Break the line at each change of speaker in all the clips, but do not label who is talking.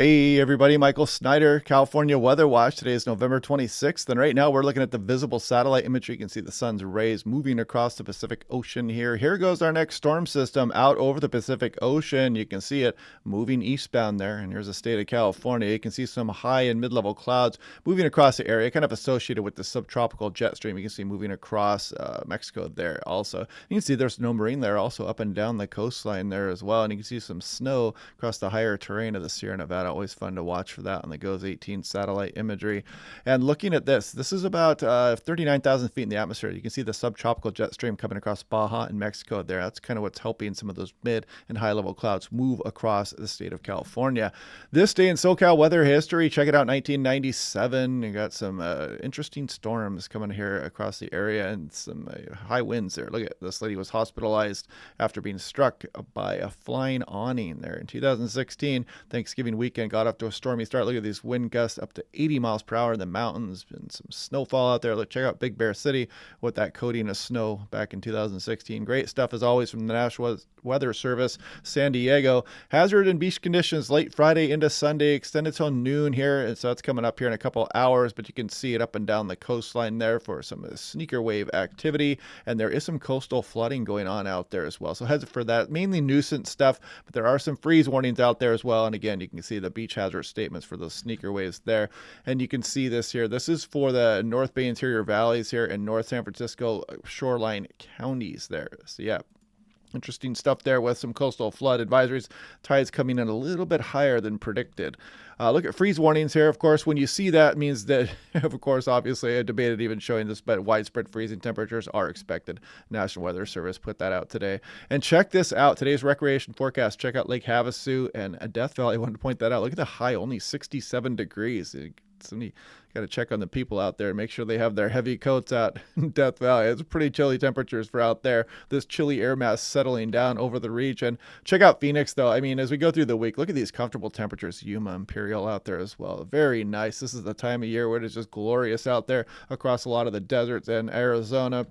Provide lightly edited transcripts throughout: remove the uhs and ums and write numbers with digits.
Hey everybody, Michael Snyder, California Weather Watch. Today is November 26th, and right now we're looking at the visible satellite imagery. You can see the sun's rays moving across the Pacific Ocean here. Here goes our next storm system out over the Pacific Ocean. You can see it moving eastbound there, and here's the state of California. You can see some high and mid-level clouds moving across the area, kind of associated with the subtropical jet stream. You can see moving across Mexico there also. You can see there's no marine there also up and down the coastline there as well, and you can see some snow across the higher terrain of the Sierra Nevada. Always fun to watch for that on the GOES 18 satellite imagery. And looking at this is about 39,000 feet in the atmosphere. You can see the subtropical jet stream coming across Baja and Mexico there. That's kind of what's helping some of those mid and high level clouds move across the state of California. This day in SoCal weather history, check it out, 1997. You got some interesting storms coming here across the area and some high winds there. Look at this lady was hospitalized after being struck by a flying awning there in 2016. Thanksgiving weekend got off to a stormy start. Look at these wind gusts up to 80 miles per hour in the mountains. Been some snowfall out there. Look, check out Big Bear City with that coating of snow back in 2016. Great stuff as always from the National Weather Service. San Diego, hazard and beach conditions late Friday into Sunday, extended till noon here, and so it's coming up here in a couple hours, but you can see it up and down the coastline there for some sneaker wave activity, and there is some coastal flooding going on out there as well. So heads for that, mainly nuisance stuff, but there are some freeze warnings out there as well. And again, you can see the beach hazard statements for those sneaker waves there, and you can see this here. This is for the North Bay interior valleys here in North San Francisco shoreline counties there. So yeah, interesting stuff there with some coastal flood advisories. Tides coming in a little bit higher than predicted. Look at freeze warnings here. Of course, when you see that, it means that, of course, obviously, I debated even showing this, but widespread freezing temperatures are expected. National Weather Service put that out today. And check this out. Today's recreation forecast. Check out Lake Havasu and Death Valley. I wanted to point that out. Look at the high, only 67 degrees. Somebody got to check on the people out there and make sure they have their heavy coats out in Death Valley. It's pretty chilly temperatures for out there. This chilly air mass settling down over the region. Check out Phoenix, though. I mean, as we go through the week, look at these comfortable temperatures. Yuma, Imperial out there as well. Very nice. This is the time of year where it is just glorious out there across a lot of the deserts in Arizona.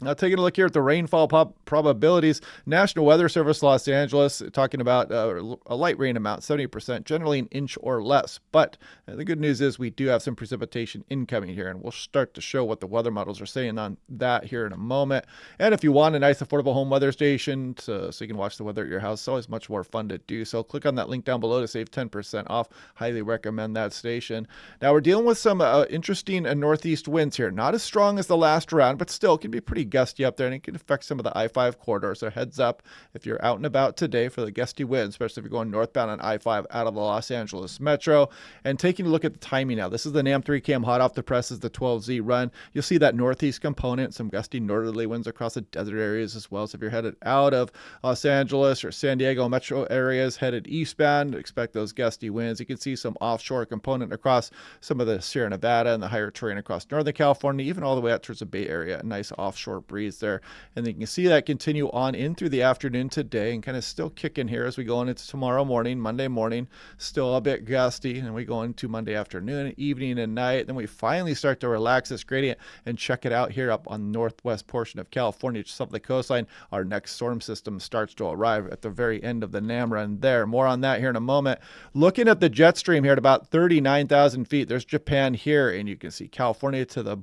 Now, taking a look here at the rainfall probabilities, National Weather Service Los Angeles talking about a light rain amount, 70%, generally an inch or less. But the good news is we do have some precipitation incoming here, and we'll start to show what the weather models are saying on that here in a moment. And if you want a nice, affordable home weather station so you can watch the weather at your house, it's always much more fun to do. So click on that link down below to save 10% off. Highly recommend that station. Now, we're dealing with some interesting northeast winds here. Not as strong as the last round, but still can be pretty gusty up there, and it can affect some of the I-5 corridor. So heads up if you're out and about today for the gusty winds, especially if you're going northbound on I-5 out of the Los Angeles metro. And taking a look at the timing now, this is the NAM 3 cam hot off the presses, the 12Z run. You'll see that northeast component, some gusty northerly winds across the desert areas as well. So if you're headed out of Los Angeles or San Diego metro areas, headed eastbound, expect those gusty winds. You can see some offshore component across some of the Sierra Nevada and the higher terrain across Northern California, even all the way out towards the Bay Area. A nice offshore breeze there, and then you can see that continue on in through the afternoon today and kind of still kicking here as we go into tomorrow morning, Monday morning, still a bit gusty, and we go into Monday afternoon, evening, and night. Then we finally start to relax this gradient and check it out here up on the northwest portion of California, just up the coastline. Our next storm system starts to arrive at the very end of the NAM run there. More on that here in a moment. Looking at the jet stream here at about 39,000 feet, there's Japan here, and you can see California to the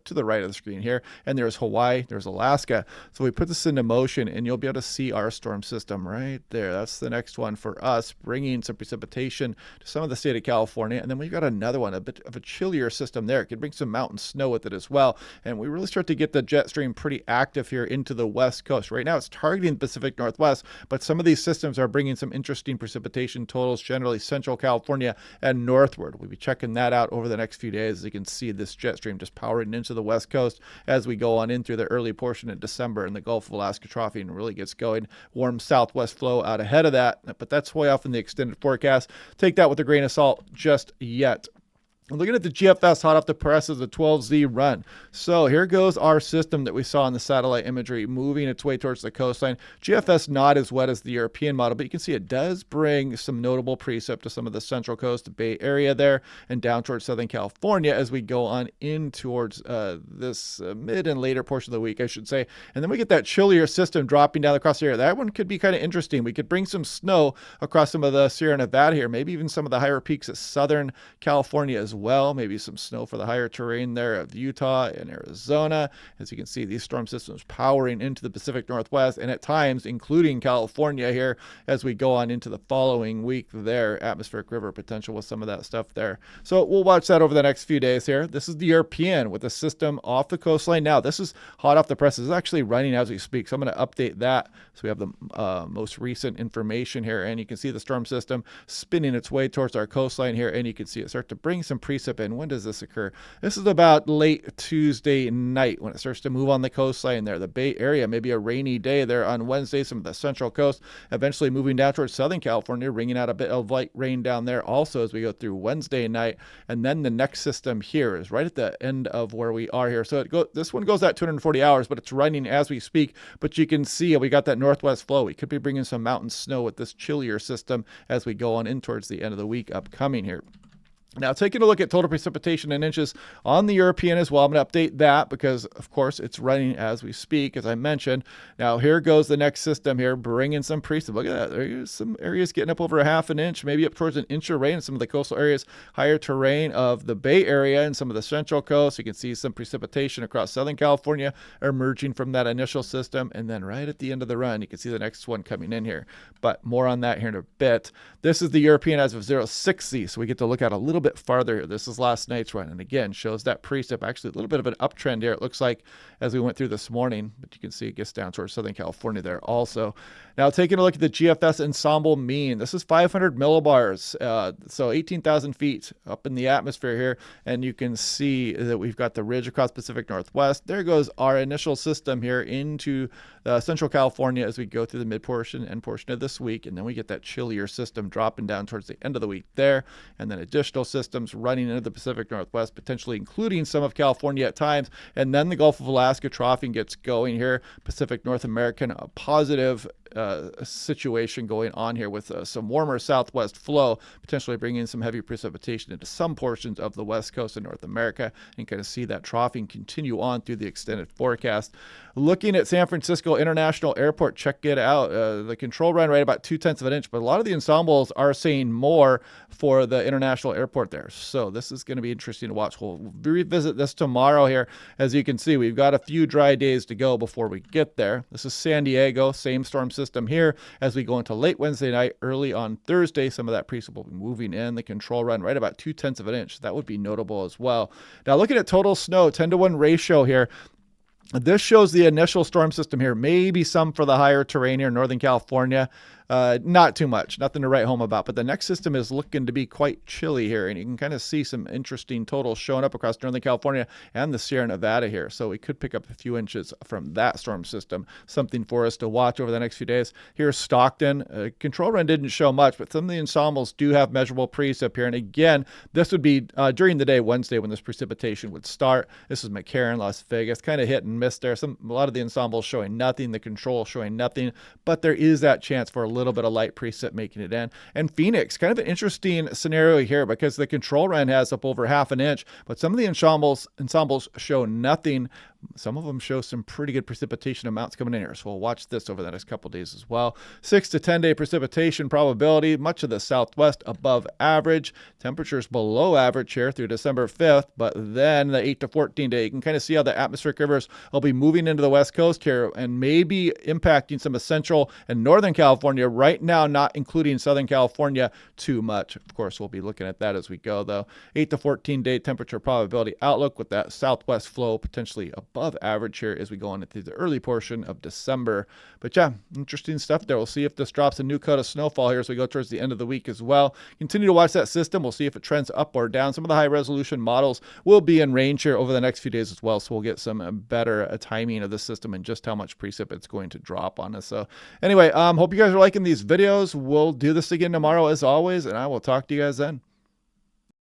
to the right of the screen here, and there's Hawaii, there's Alaska. So we put this into motion, and you'll be able to see our storm system right there. That's the next one for us, bringing some precipitation to some of the state of California. And then we've got another one, a bit of a chillier system there. It could bring some mountain snow with it as well. And we really start to get the jet stream pretty active here into the west coast. Right now it's targeting the Pacific Northwest, but some of these systems are bringing some interesting precipitation totals, generally central California and northward. We'll be checking that out over the next few days. As you can see, this jet stream just powering into the west coast as we go on in through the early portion of December, and the Gulf of Alaska troughing really gets going. Warm southwest flow out ahead of that, but that's way off in the extended forecast. Take that with a grain of salt just yet. Looking at the GFS hot off the presses, the 12Z run. So here goes our system that we saw in the satellite imagery moving its way towards the coastline. GFS not as wet as the European model, but you can see it does bring some notable precip to some of the Central Coast Bay Area there and down towards Southern California as we go on in towards this mid and later portion of the week, I should say. And then we get that chillier system dropping down across the area. That one could be kind of interesting. We could bring some snow across some of the Sierra Nevada here, maybe even some of the higher peaks of Southern California as well. Maybe some snow for the higher terrain there of Utah and Arizona. As you can see, these storm systems powering into the Pacific Northwest and at times including California here as we go on into the following week there. Atmospheric river potential with some of that stuff there. So we'll watch that over the next few days here. This is the European with the system off the coastline. Now, this is hot off the press. It's actually running as we speak. So I'm going to update that so we have the most recent information here. And you can see the storm system spinning its way towards our coastline here. And you can see it start to bring some precip in. When does this occur? This is about late Tuesday night when it starts to move on the coastline there. The Bay Area, maybe a rainy day there on Wednesday, some of the Central Coast, eventually moving down towards Southern California, bringing out a bit of light rain down there also as we go through Wednesday night. And then the next system here is right at the end of where we are here. So this one goes at 240 hours, but it's running as we speak. But you can see we got that northwest flow. We could be bringing some mountain snow with this chillier system as we go on in towards the end of the week upcoming here. Now, taking a look at total precipitation in inches on the European as well. I'm going to update that because, of course, it's running as we speak, as I mentioned. Now, here goes the next system here, bringing some precip. Look at that. There's some areas getting up over a half an inch, maybe up towards an inch of rain in some of the coastal areas, higher terrain of the Bay Area and some of the Central Coast. You can see some precipitation across Southern California emerging from that initial system. And then right at the end of the run, you can see the next one coming in here. But more on that here in a bit. This is the European as of 060, so we get to look at a little bit farther here. This is last night's run, and again shows that precip, actually a little bit of an uptrend here, it looks like, as we went through this morning, but you can see it gets down towards Southern California there also. Now, taking a look at the GFS ensemble mean, this is 500 millibars, so 18,000 feet up in the atmosphere here, and you can see that we've got the ridge across Pacific Northwest. There goes our initial system here into Central California as we go through the mid portion and portion of this week, and then we get that chillier system dropping down towards the end of the week there, and then additional systems running into the Pacific Northwest, potentially including some of California at times, and then the Gulf of Alaska troughing gets going here. Pacific North American, a positive situation going on here with some warmer southwest flow, potentially bringing some heavy precipitation into some portions of the west coast of North America, and kind of see that troughing continue on through the extended forecast. Looking at San Francisco International Airport, check it out. The control run right about 0.2 of an inch, but a lot of the ensembles are saying more for the international airport there. So this is going to be interesting to watch. We'll revisit this tomorrow here. As you can see, we've got a few dry days to go before we get there. This is San Diego, same storm system here as we go into late Wednesday night, early on Thursday. Some of that precip will be moving in. The control run right about 0.2 of an inch. That would be notable as well. Now, looking at total snow, 10-to-1 ratio here. This shows the initial storm system here, maybe some for the higher terrain here in Northern California. Not too much, nothing to write home about, but the next system is looking to be quite chilly here, and you can kind of see some interesting totals showing up across Northern California and the Sierra Nevada here. So we could pick up a few inches from that storm system, something for us to watch over the next few days. Here's Stockton. Control run didn't show much, but some of the ensembles do have measurable precip here. And again, this would be during the day, Wednesday, when this precipitation would start. This is McCarran, Las Vegas, kind of hit and miss there. A lot of the ensembles showing nothing, the control showing nothing, but there is that chance for a little bit of light precip making it in. And Phoenix, kind of an interesting scenario here because the control run has up over half an inch, but some of the ensembles show nothing. Some of them show some pretty good precipitation amounts coming in here. So we'll watch this over the next couple days as well. 6 to 10 day precipitation probability, much of the southwest above average. Temperatures below average here through December 5th, but then the 8 to 14 day, you can kind of see how the atmospheric rivers will be moving into the west coast here and maybe impacting some of central and northern California right now, not including Southern California too much. Of course, we'll be looking at that as we go though. 8 to 14 day temperature probability outlook with that southwest flow potentially above average here as we go on into the early portion of December. But yeah, interesting stuff there. We'll see if this drops a new coat of snowfall here as we go towards the end of the week as well. Continue to watch that system. We'll see if it trends up or down. Some of the high resolution models will be in range here over the next few days as well. So we'll get some better timing of the system and just how much precip it's going to drop on us. So anyway, hope you guys are liking these videos. We'll do this again tomorrow as always, and I will talk to you guys then.